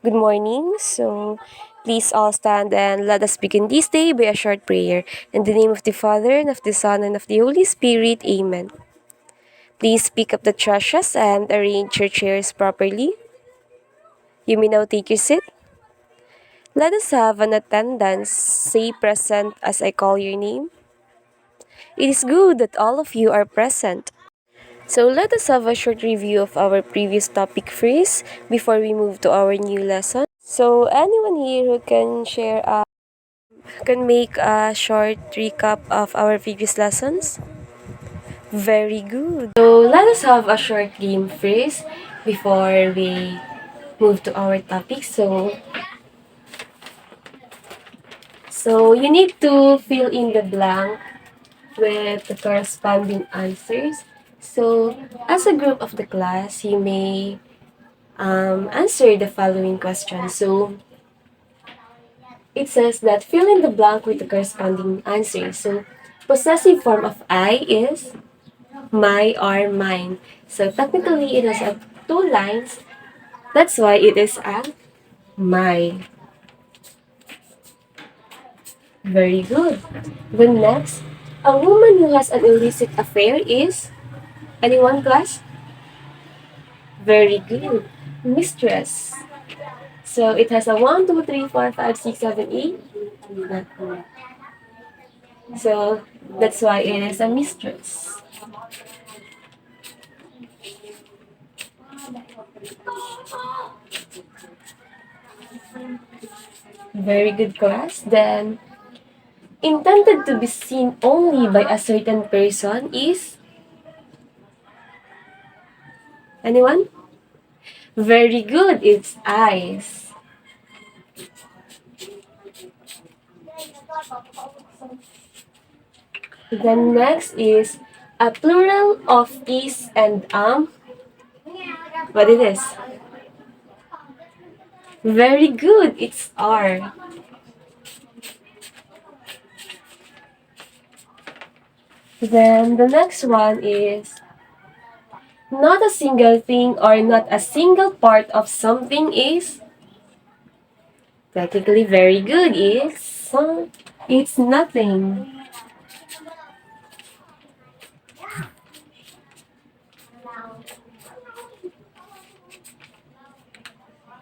Good morning. Please all stand and let us begin this day by a short prayer. In the name of the Father, and of the Son, and of the Holy Spirit. Amen. Please pick up the trashes and arrange your chairs properly. You may now take your seat. Let us have an attendance. Say present as I call your name. It is good that all of you are present. So let us have a short review of our previous topic first before we move to our new lesson. So anyone here who can make a short recap of our previous lessons? Very good. So let us have a short game first before we move to our topic. So you need to fill in the blank with the corresponding answers. So as a group of the class, you may answer the following questions. So it says that fill in the blank with the corresponding answer. So possessive form of I is my or mine. So technically it has two lines. That's why it is a my. Very good. The next, a woman who has an illicit affair is anyone class? Very good. Mistress. So it has a 1, 2, 3, 4, 5, 6, 7, 8. So that's why it is a mistress. Very good class. Then intended to be seen only by a certain person is anyone? Very good. It's eyes. Then next is a plural of is and what it is? Very good. It's are. Then the next one is not a single thing or not a single part of something is technically very good. It's nothing.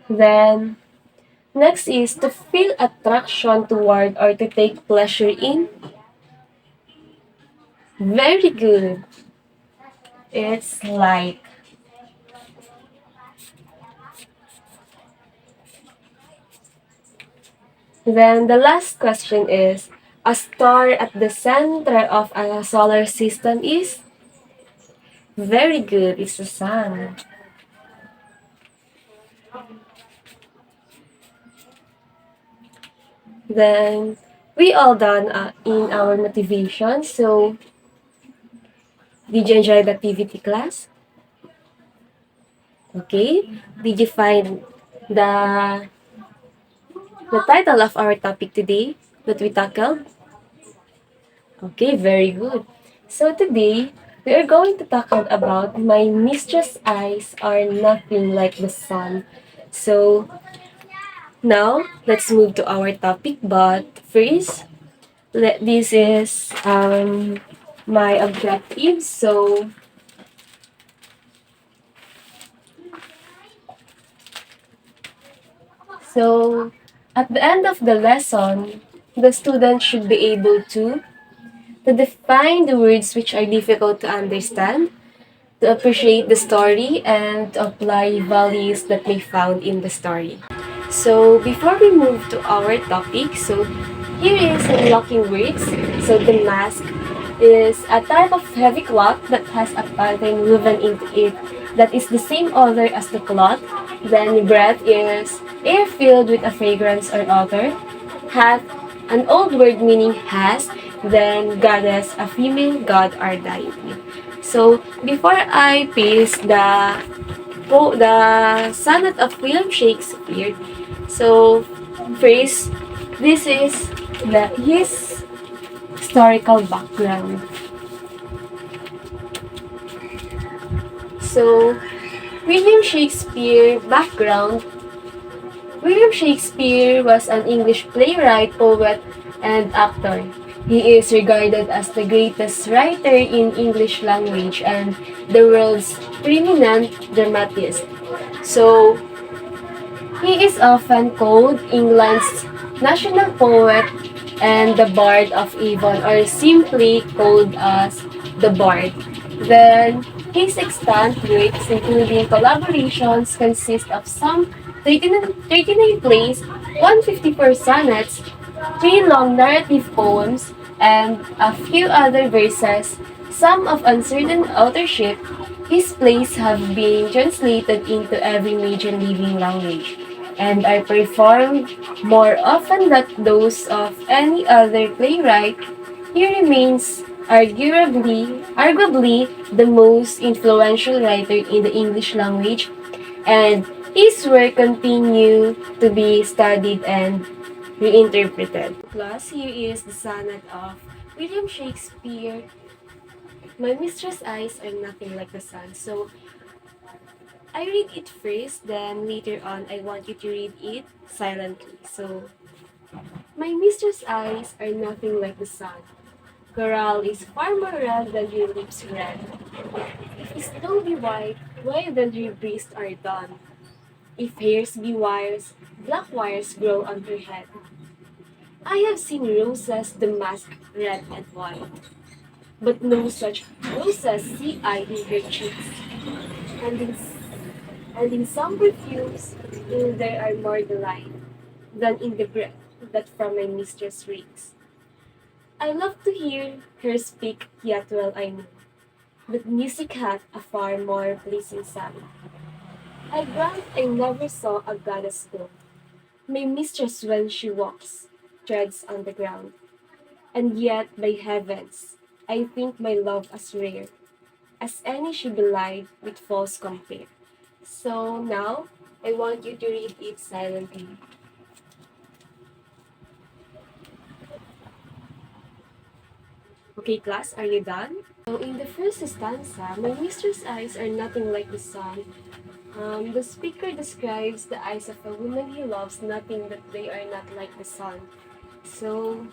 Then next is to feel attraction toward or to take pleasure in. Very good. It's like. Then the last question is a star at the center of a solar system is very good. It's the sun. Then we all done in our motivation. So did you enjoy the activity class? Okay. Did you find the the title of our topic today that we tackled? Okay, very good. So today we are going to tackle about my mistress eyes are nothing like the sun. So now let's move to our topic. But first, this is my objective. So at the end of the lesson, the student should be able to define the words which are difficult to understand, to appreciate the story, and to apply values that may found in the story. So before we move to our topic, here is unlocking words. So the mask is a type of heavy cloth that has a pattern woven into it that is the same odor as the cloth. Then breath is air filled with a fragrance or odor. Hat, an old word meaning has. Then goddess, a female god or deity. So before I paste the sonnet of William Shakespeare, so first this is his historical background. So William Shakespeare background William Shakespeare was an English playwright, poet, and actor. He is regarded as the greatest writer in English language and the world's preeminent dramatist. So, he is often called England's national poet and the Bard of Avon, or simply called as the Bard. Then, his extant works, including collaborations, consist of some 39 plays, 154 sonnets, three long narrative poems, and a few other verses, some of uncertain authorship. His plays have been translated into every major living language and are performed more often than those of any other playwright. He remains arguably the most influential writer in the English language, and his work continue to be studied and reinterpreted. Plus, here is the sonnet of William Shakespeare. My mistress' eyes are nothing like the sun. So, I read it first, then later on, I want you to read it silently. So, my mistress' eyes are nothing like the sun. Coral is far more red than your lips red. If snow be white, why then your breasts are dun? If hairs be wires, black wires grow on her head. I have seen roses damask red and white, but no such roses see I in her cheeks. And in, and in some perfumes, there are more delight than in the breath that from my mistress reeks. I love to hear her speak, yet well I know, but music hath a far more pleasing sound. I grant I never saw a goddess go. My mistress when she walks, treads on the ground. And yet, by heavens, I think my love as rare as any she belied with false compare. So now, I want you to read it silently. Okay, class, are you done? So in the first stanza, my mistress' eyes are nothing like the sun. The speaker describes the eyes of a woman he loves, nothing that they are not like the sun. So,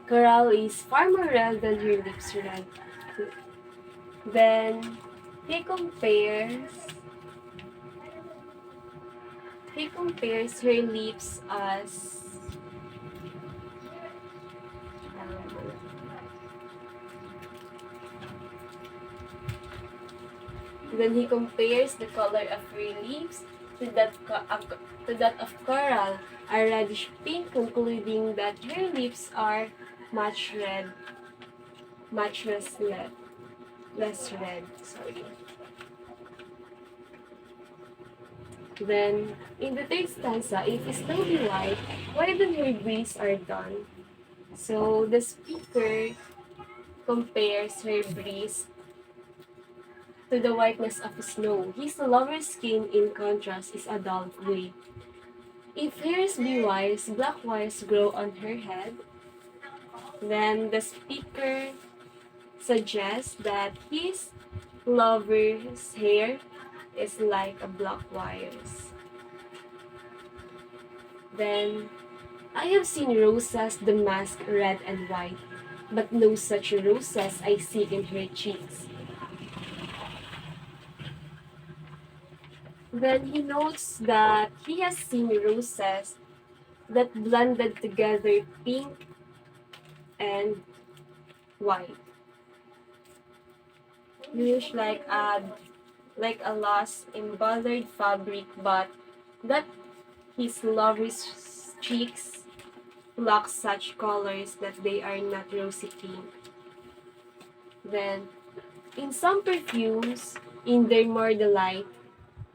coral is far more red than her lips red. Then he compares he compares her lips as then he compares the color of her lips to that of coral, a reddish pink, concluding that her lips are much red, much less red. Sorry. Then, in the third stanza, if snow be white, why then her breeze are done? So, the speaker compares her breeze to the whiteness of snow. His lover's skin, in contrast, is a dull gray. If hairs be wires, black wires grow on her head. Then the speaker suggests that his lover's hair is like a black wires. Then, I have seen roses damask red and white, but no such roses I see in her cheeks. Then he notes that he has seen roses that blended together pink and white. Bluish like a lost embroidered fabric, but that his lover's cheeks lack such colors that they are not rosy pink. Then, in some perfumes, in their more delight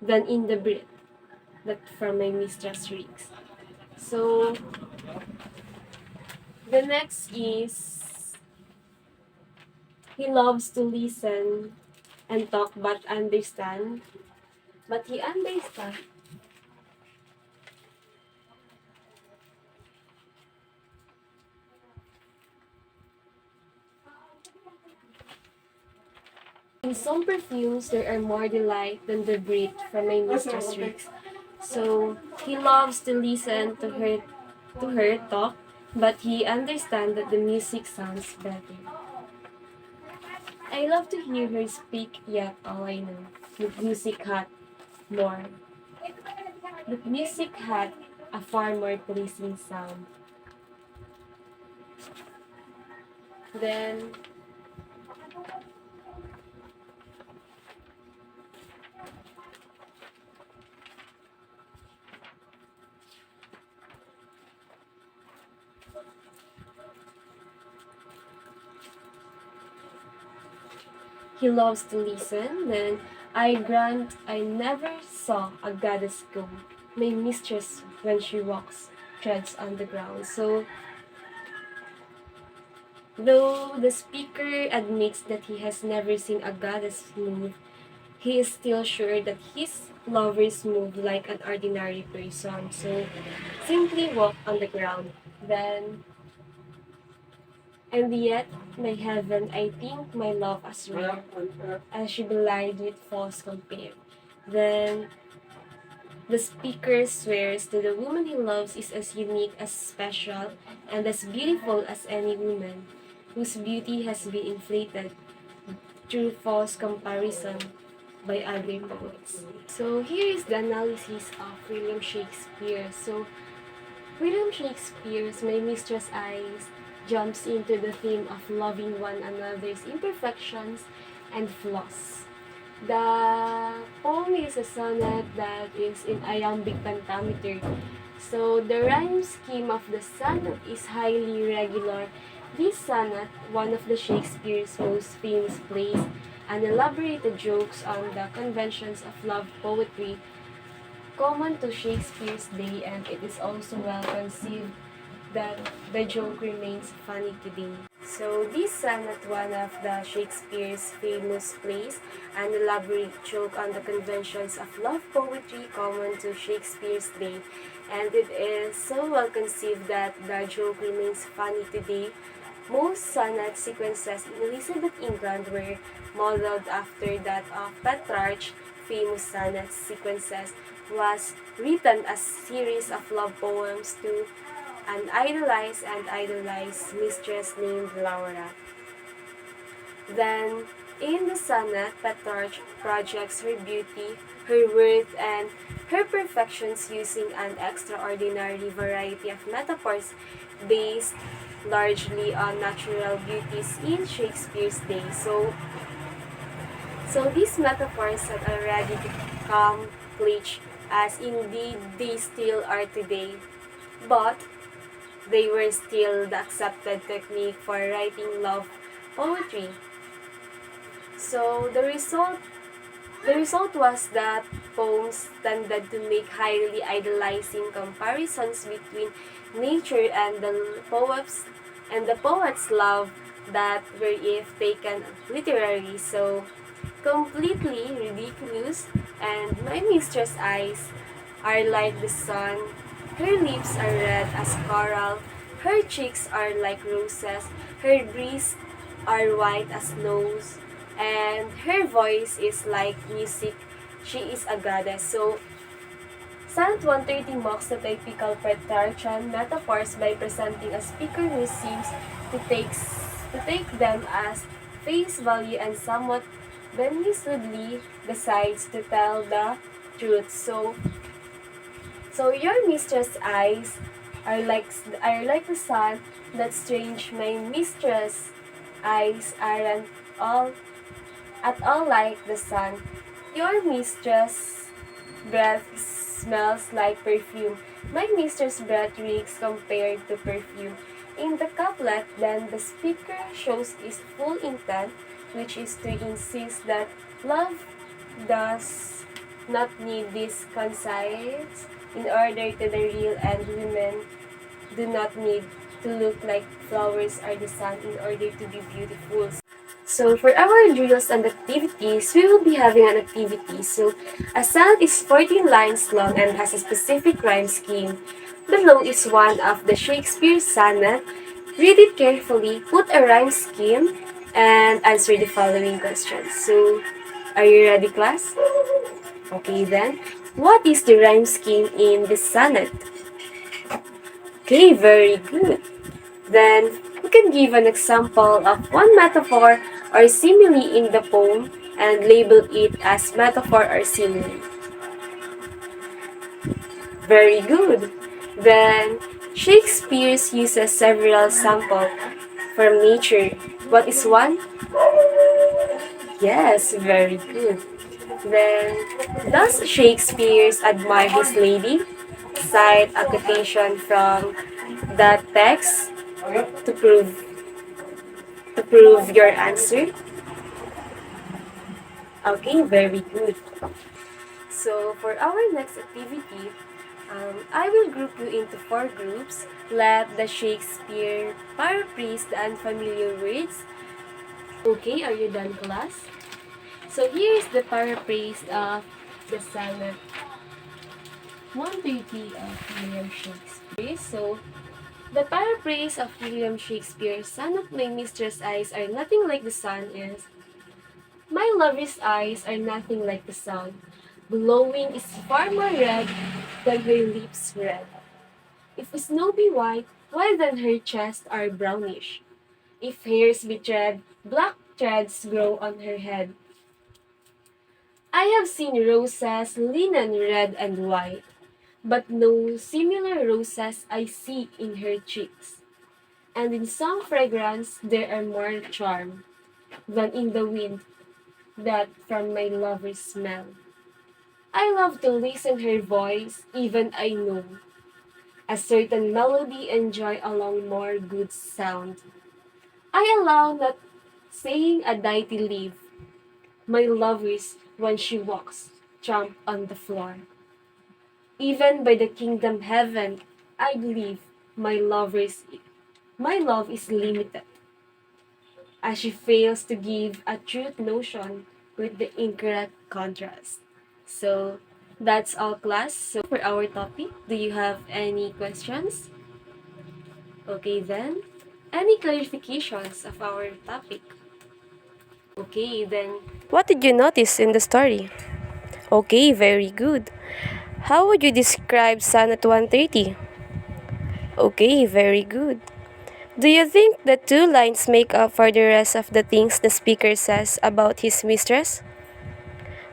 than in the breath that from my mistress reeks. So, the next is he loves to listen and talk but he understands. In some perfumes, there are more delight than the breath from my mistress reeks. So he loves to listen to her talk, but he understands that the music sounds better. I love to hear her speak, yet all I know. The music had more. The music had a far more pleasing sound. Then he loves to listen. Then I grant I never saw a goddess go. My mistress, when she walks, treads on the ground. So, though the speaker admits that he has never seen a goddess move, he is still sure that his lovers move like an ordinary person. So, simply walk on the ground. Then, and yet, my heaven, I think my love as rare, as she belied with false compare. Then, the speaker swears that the woman he loves is as unique, as special, and as beautiful as any woman, whose beauty has been inflated through false comparison by other poets. So here is the analysis of William Shakespeare. So William Shakespeare's My Mistress' Eyes jumps into the theme of loving one another's imperfections and flaws. The poem is a sonnet that is in iambic pentameter. So the rhyme scheme of the sonnet is highly regular. This sonnet, one of the Shakespeare's most famous plays, and elaborated jokes on the conventions of love poetry common to Shakespeare's day, and it is also well conceived that the joke remains funny today. So this sonnet, one of the Shakespeare's famous plays, an elaborate joke on the conventions of love poetry common to Shakespeare's day, and it is so well conceived that the joke remains funny today. Most sonnet sequences in Elizabeth England were modeled after that of Petrarch. Famous sonnet sequences was written as series of love poems to an idolized mistress named Laura. Then, in the sonnet, Petrarch projects her beauty, her worth, and her perfections using an extraordinary variety of metaphors based largely on natural beauties in Shakespeare's day. So these metaphors had already become cliche, as indeed they still are today. But they were still the accepted technique for writing love poetry. So the result was that poems tended to make highly idealizing comparisons between nature and the poet's love that were, if taken literally, so completely ridiculous. And my mistress' eyes are like the sun, her lips are red as coral, her cheeks are like roses, her breasts are white as snows, and her voice is like music. She is a goddess. So, Sonnet 130 mocks the typical Petrarchan metaphors by presenting a speaker who seems to take them as face value and somewhat bemusedly decides to tell the truth. So your mistress' eyes are like the sun that strange. My mistress' eyes aren't all at all like the sun. Your mistress' breath smells like perfume. My mistress' breath reeks compared to perfume. In the couplet, then the speaker shows his full intent, which is to insist that love does not need these consides in order to the real, and women do not need to look like flowers or the sun in order to be beautiful. So for our drills and activities, we will be having an activity. So a sonnet is 14 lines long and has a specific rhyme scheme. Below is one of the Shakespeare sonnet. Read it carefully, put a rhyme scheme, and answer the following questions. So, are you ready, class? Okay then. What is the rhyme scheme in this sonnet? Okay, very good. Then, you can give an example of one metaphor or simile in the poem and label it as metaphor or simile. Very good. Then, Shakespeare uses several samples from nature. What is one? Yes, very good. Then, does Shakespeare admire his lady? Cite a quotation from that text to prove your answer. Okay, very good. So for our next activity, I will group you into four groups. Let the Shakespeare paraphrase the unfamiliar words. Okay, are you done, class? So here is the paraphrase of the sonnet 130 of William Shakespeare. So the paraphrase of William Shakespeare's Son of My Mistress' eyes are nothing like the sun is. My lover's eyes are nothing like the sun. Glowing is far more red than her lips red. If snow be white, why then her chest are brownish? If hairs be thread, black threads grow on her head. I have seen roses linen red and white, but no similar roses I see in her cheeks. And in some fragrance there are more charm than in the wind that from my lover's smell. I love to listen her voice, even I know a certain melody and joy along more good sound. I allow not saying a dainty leaf, my lover's when she walks, tramp on the floor. Even by the kingdom heaven, I believe my lover's my love is limited, as she fails to give a truth notion with the incorrect contrast. So that's all, class. So for our topic, do you have any questions? Okay then. Any clarifications of our topic? Okay then. What did you notice in the story? Okay, very good. How would you describe Sonnet 130? Okay, very good. Do you think the two lines make up for the rest of the things the speaker says about his mistress?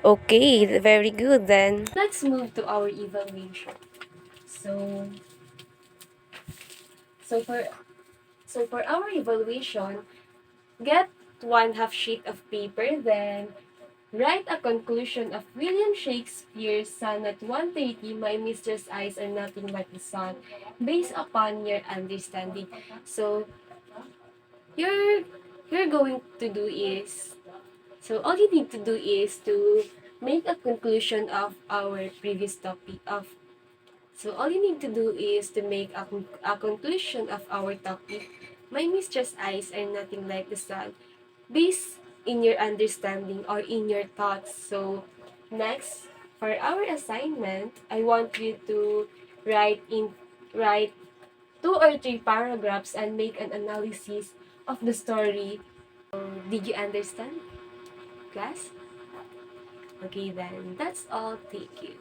Okay, very good then. Let's move to our evaluation. So, so for so for our evaluation, get one half sheet of paper, then write a conclusion of William Shakespeare's Sonnet 130, My Mistress' Eyes Are Nothing But the Sun, based upon your understanding. So, you're, you're going to do is, so all you need to do is to make a conclusion of our previous topic of, so all you need to do is to make a conclusion of our topic, My Mistress' Eyes Are Nothing Like the Sun, based in your understanding or in your thoughts. So next, for our assignment, I want you to write two or three paragraphs and make an analysis of the story. Did you understand, class? Okay then, that's all. Thank you.